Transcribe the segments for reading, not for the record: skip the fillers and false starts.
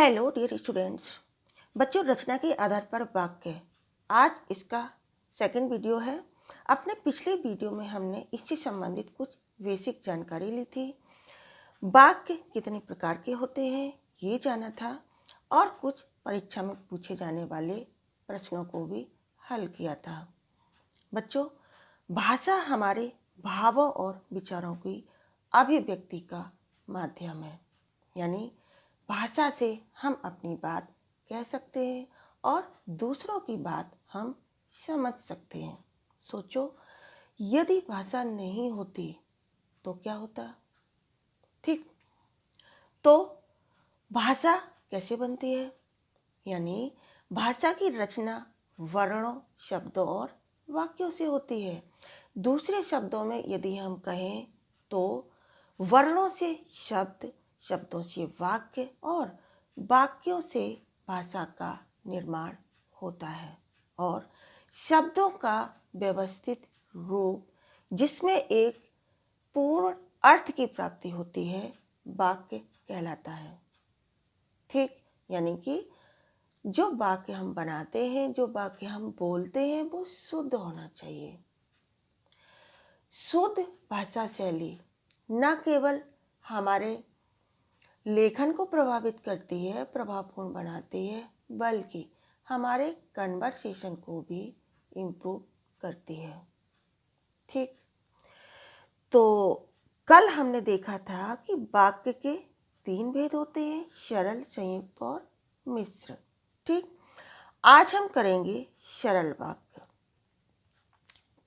Hello dear students. बच्चों, रचना के आधार पर वाक्य आज इसका सेकंड वीडियो है। अपने पिछले वीडियो में हमने इससे संबंधित कुछ बेसिक जानकारी ली थी। वाक्य कितने प्रकार के होते हैं ये जाना था और कुछ परीक्षा में पूछे जाने वाले प्रश्नों को भी हल किया था। बच्चों, भाषा हमारे भावों और विचारों की अभिव्यक्ति का माध्यम है, यानी भाषा से हम अपनी बात कह सकते हैं और दूसरों की बात हम समझ सकते हैं। सोचो, यदि भाषा नहीं होती तो क्या होता? ठीक, तो भाषा कैसे बनती है? यानी भाषा की रचना वर्णों, शब्दों और वाक्यों से होती है। दूसरे शब्दों में यदि हम कहें तो वर्णों से शब्द, शब्दों से वाक्य और वाक्यों से भाषा का निर्माण होता है। और शब्दों का व्यवस्थित रूप जिसमें एक पूर्ण अर्थ की प्राप्ति होती है वाक्य कहलाता है। ठीक, यानी कि जो वाक्य हम बनाते हैं, जो वाक्य हम बोलते हैं वो शुद्ध होना चाहिए। शुद्ध भाषा शैली न केवल हमारे लेखन को प्रभावित करती है, प्रभावपूर्ण बनाती है, बल्कि हमारे कन्वर्सेशन को भी इम्प्रूव करती है। ठीक, तो कल हमने देखा था कि वाक्य के 3 भेद होते हैं, सरल, संयुक्त और मिश्र। ठीक, आज हम करेंगे सरल वाक्य।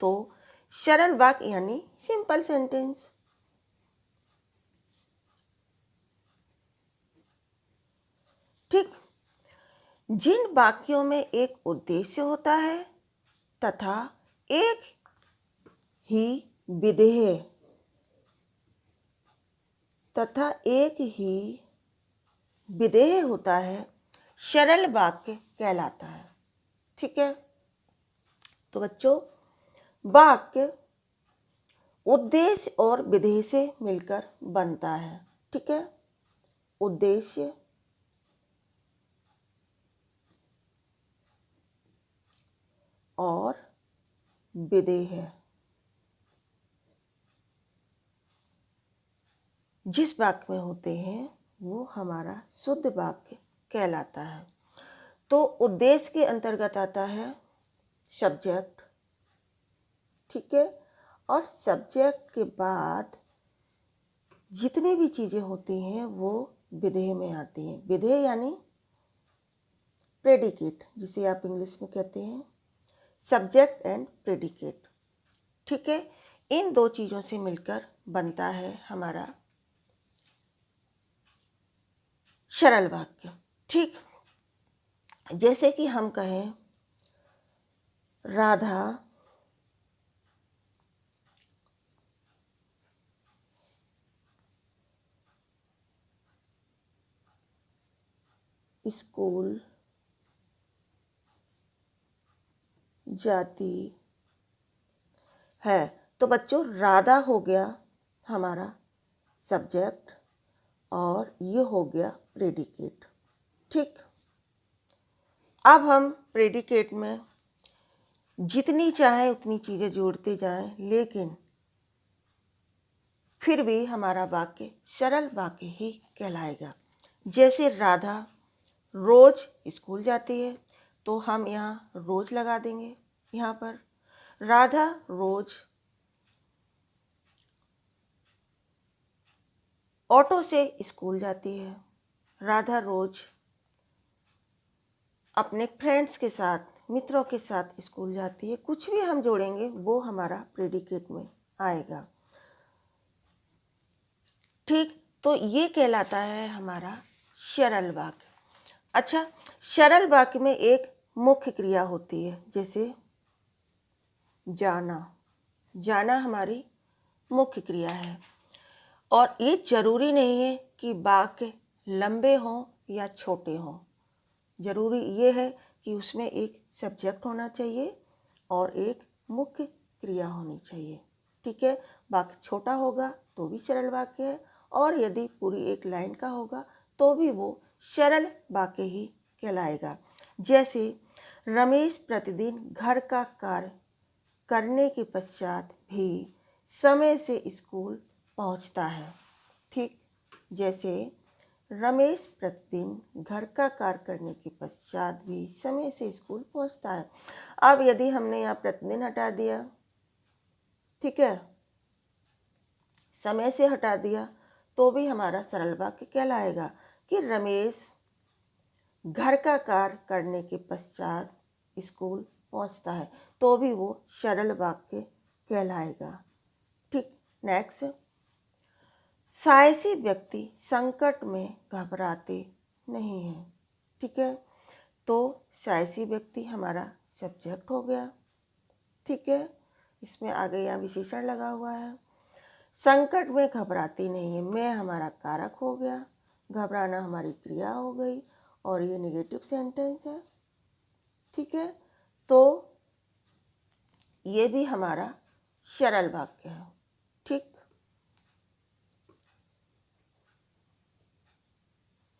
तो सरल वाक्य यानी सिंपल सेंटेंस। ठीक, जिन वाक्यों में एक उद्देश्य होता है तथा एक ही विधेय होता है, सरल वाक्य कहलाता है। ठीक है, तो बच्चों, वाक्य उद्देश्य और विधेय से मिलकर बनता है। ठीक है, उद्देश्य और विधेय है। जिस वाक्य में होते हैं वो हमारा शुद्ध वाक्य कहलाता है। तो उद्देश्य के अंतर्गत आता है सब्जेक्ट। ठीक है, और सब्जेक्ट के बाद जितनी भी चीज़ें होती हैं वो विधेय में आती हैं। विधेय यानी प्रेडिकेट, जिसे आप इंग्लिश में कहते हैं सब्जेक्ट एंड प्रेडिकेट। ठीक है, इन दो चीज़ों से मिलकर बनता है हमारा सरल वाक्य। ठीक, जैसे कि हम कहें राधा स्कूल जाती है। तो बच्चों, राधा हो गया हमारा सब्जेक्ट और ये हो गया प्रेडिकेट। ठीक, अब हम प्रेडिकेट में जितनी चाहे उतनी चीज़ें जोड़ते जाएं, लेकिन फिर भी हमारा वाक्य सरल वाक्य ही कहलाएगा। जैसे राधा रोज स्कूल जाती है, तो हम यहाँ रोज लगा देंगे। यहाँ पर राधा रोज ऑटो से स्कूल जाती है। राधा रोज अपने फ्रेंड्स के साथ, मित्रों के साथ स्कूल जाती है। कुछ भी हम जोड़ेंगे वो हमारा प्रेडिकेट में आएगा। ठीक, तो ये कहलाता है हमारा सरल वाक्य। अच्छा, सरल वाक्य में एक मुख्य क्रिया होती है, जैसे जाना। जाना हमारी मुख्य क्रिया है और ये जरूरी नहीं है कि वाक्य लंबे हों या छोटे हों। जरूरी ये है कि उसमें एक सब्जेक्ट होना चाहिए और एक मुख्य क्रिया होनी चाहिए। ठीक है, वाक्य छोटा होगा तो भी सरल वाक्य है और यदि पूरी एक लाइन का होगा तो भी वो सरल वाक्य ही कहलाएगा। जैसे रमेश प्रतिदिन घर का कार्य करने के पश्चात भी समय से स्कूल पहुंचता है। ठीक, जैसे रमेश प्रतिदिन घर का कार्य करने के पश्चात भी समय से स्कूल पहुंचता है। अब यदि हमने यहाँ प्रतिदिन हटा दिया, ठीक है, समय से हटा दिया, तो भी हमारा सरल वाक्य कहलाएगा कि रमेश घर का कार्य करने के पश्चात स्कूल पहुंचता है, तो भी वो सरल वाक्य कहलाएगा। ठीक, नेक्स्ट, साहसी व्यक्ति संकट में घबराते नहीं हैं। ठीक है, तो साहसी व्यक्ति हमारा सब्जेक्ट हो गया। ठीक है, इसमें आगे यहाँ विशेषण लगा हुआ है। संकट में घबराती नहीं है, मैं हमारा कारक हो गया, घबराना हमारी क्रिया हो गई, और ये नेगेटिव सेंटेंस है। ठीक है, तो ये भी हमारा सरल वाक्य है। ठीक,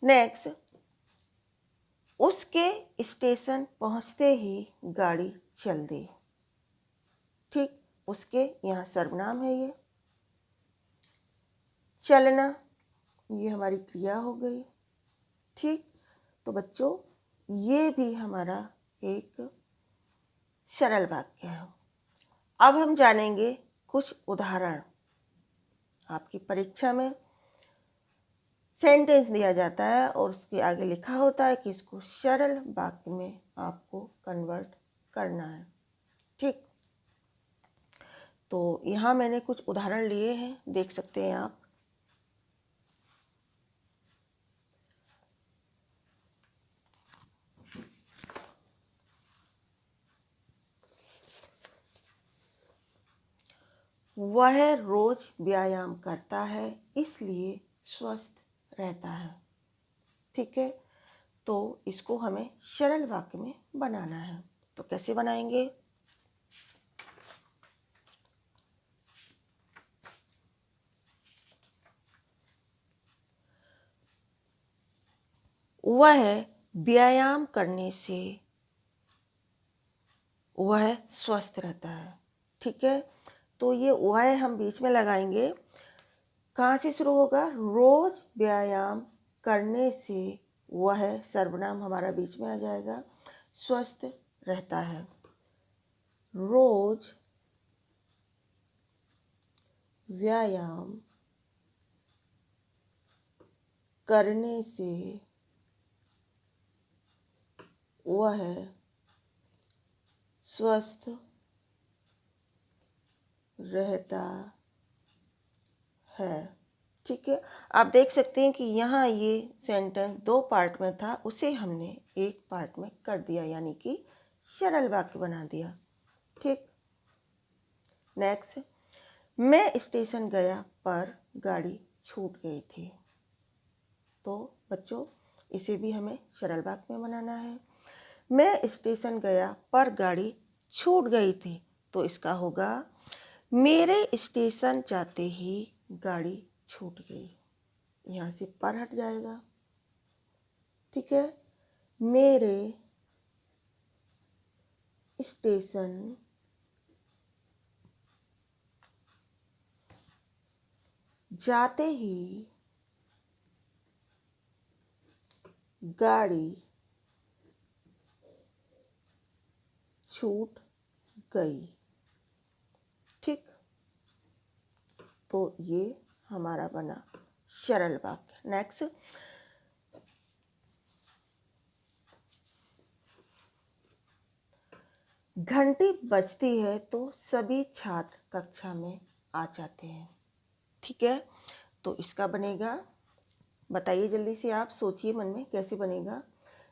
नेक्स्ट, उसके स्टेशन पहुंचते ही गाड़ी चल दी। ठीक, उसके यहाँ सर्वनाम है ये। चलना ये हमारी क्रिया हो गई। ठीक, तो बच्चों ये भी हमारा एक सरल वाक्य है। अब हम जानेंगे कुछ उदाहरण। आपकी परीक्षा में सेंटेंस दिया जाता है और उसके आगे लिखा होता है कि इसको सरल वाक्य में आपको कन्वर्ट करना है। ठीक, तो यहाँ मैंने कुछ उदाहरण लिए हैं, देख सकते हैं आप। वह रोज व्यायाम करता है इसलिए स्वस्थ रहता है। ठीक है, तो इसको हमें सरल वाक्य में बनाना है। तो कैसे बनाएंगे? वह व्यायाम करने से वह स्वस्थ रहता है। ठीक है, तो ये वह हम बीच में लगाएंगे। कहाँ से शुरू होगा? रोज व्यायाम करने से वह सर्वनाम हमारा बीच में आ जाएगा, स्वस्थ रहता है। रोज व्यायाम करने से वह स्वस्थ रहता है। ठीक है, आप देख सकते हैं कि यहाँ ये सेंटेंस दो पार्ट में था, उसे हमने एक पार्ट में कर दिया, यानी कि सरल वाक्य बना दिया। ठीक, नेक्स्ट, मैं स्टेशन गया पर गाड़ी छूट गई थी। तो बच्चों इसे भी हमें सरल वाक्य में बनाना है। मैं स्टेशन गया पर गाड़ी छूट गई थी, तो इसका होगा मेरे स्टेशन जाते ही गाड़ी छूट गई। यहाँ से पर हट जाएगा। ठीक है, मेरे स्टेशन जाते ही गाड़ी छूट गई। ठीक, तो ये हमारा बना सरल वाक्य। नेक्स्ट, घंटी बजती है तो सभी छात्र कक्षा में आ जाते हैं। ठीक है, तो इसका बनेगा, बताइए जल्दी से, आप सोचिए मन में कैसे बनेगा।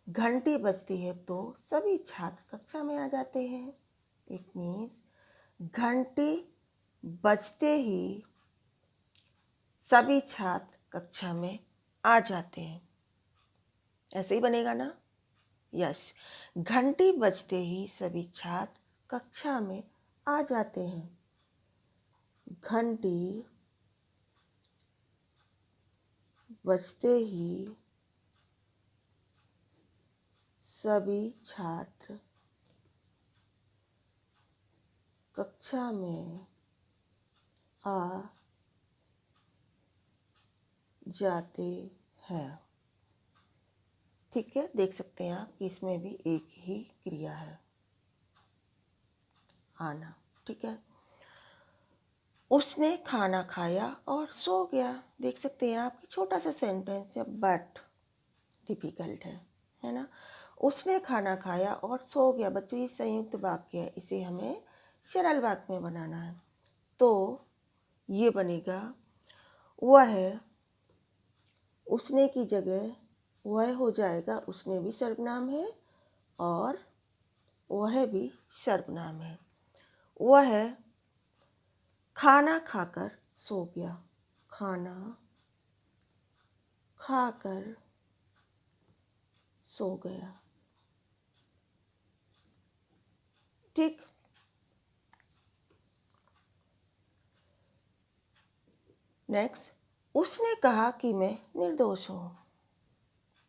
घंटी बजती है तो सभी छात्र कक्षा में आ जाते हैं। इट मीन्स घंटी बजते ही सभी छात्र कक्षा में आ जाते हैं। ऐसे ही बनेगा ना? यस, घंटी बजते ही सभी छात्र कक्षा में आ जाते हैं। घंटी बजते ही सभी छात्र कक्षा में आ जाते हैं। ठीक है, देख सकते हैं आप कि इसमें भी एक ही क्रिया है, आना। ठीक है, उसने खाना खाया और सो गया। देख सकते हैं आप कि छोटा सा सेंटेंस है बट डिफिकल्ट है ना। उसने खाना खाया और सो गया। बच्चों ये संयुक्त वाक्य है, इसे हमें सरल वाक्य में बनाना है। तो ये बनेगा वह, उसने की जगह वह हो जाएगा, उसने भी सर्वनाम है और वह भी सर्वनाम है। वह खाना खाकर सो गया। खाना खाकर सो गया। ठीक, नेक्स्ट, उसने कहा कि मैं निर्दोष हूँ।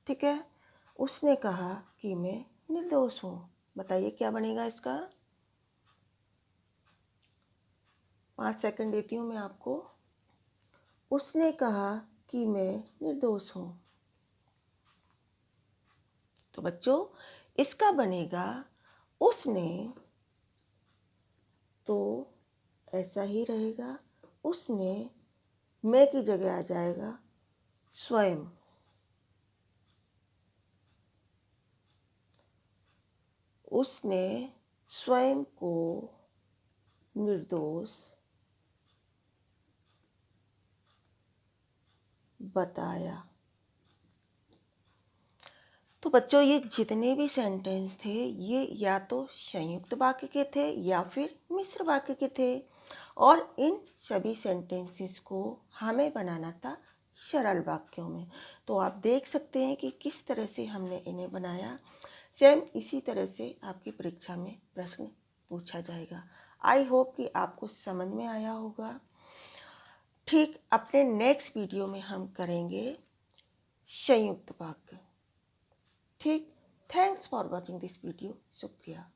ठीक है, उसने कहा कि मैं निर्दोष हूँ। बताइए क्या बनेगा इसका। 5 सेकंड देती हूँ मैं आपको। उसने कहा कि मैं निर्दोष हूँ। तो बच्चों इसका बनेगा उसने, तो ऐसा ही रहेगा। उसने मैं की जगह आ जाएगा स्वयं। उसने स्वयं को निर्दोष बताया। तो बच्चों ये जितने भी सेंटेंस थे ये या तो संयुक्त वाक्य के थे या फिर मिश्र वाक्य के थे, और इन सभी सेंटेंसेस को हमें बनाना था सरल वाक्यों में। तो आप देख सकते हैं कि किस तरह से हमने इन्हें बनाया। सेम इसी तरह से आपकी परीक्षा में प्रश्न पूछा जाएगा। आई होप कि आपको समझ में आया होगा। ठीक, अपने नेक्स्ट वीडियो में हम करेंगे संयुक्त वाक्य। ठीक, thanks for watching this video. शुक्रिया।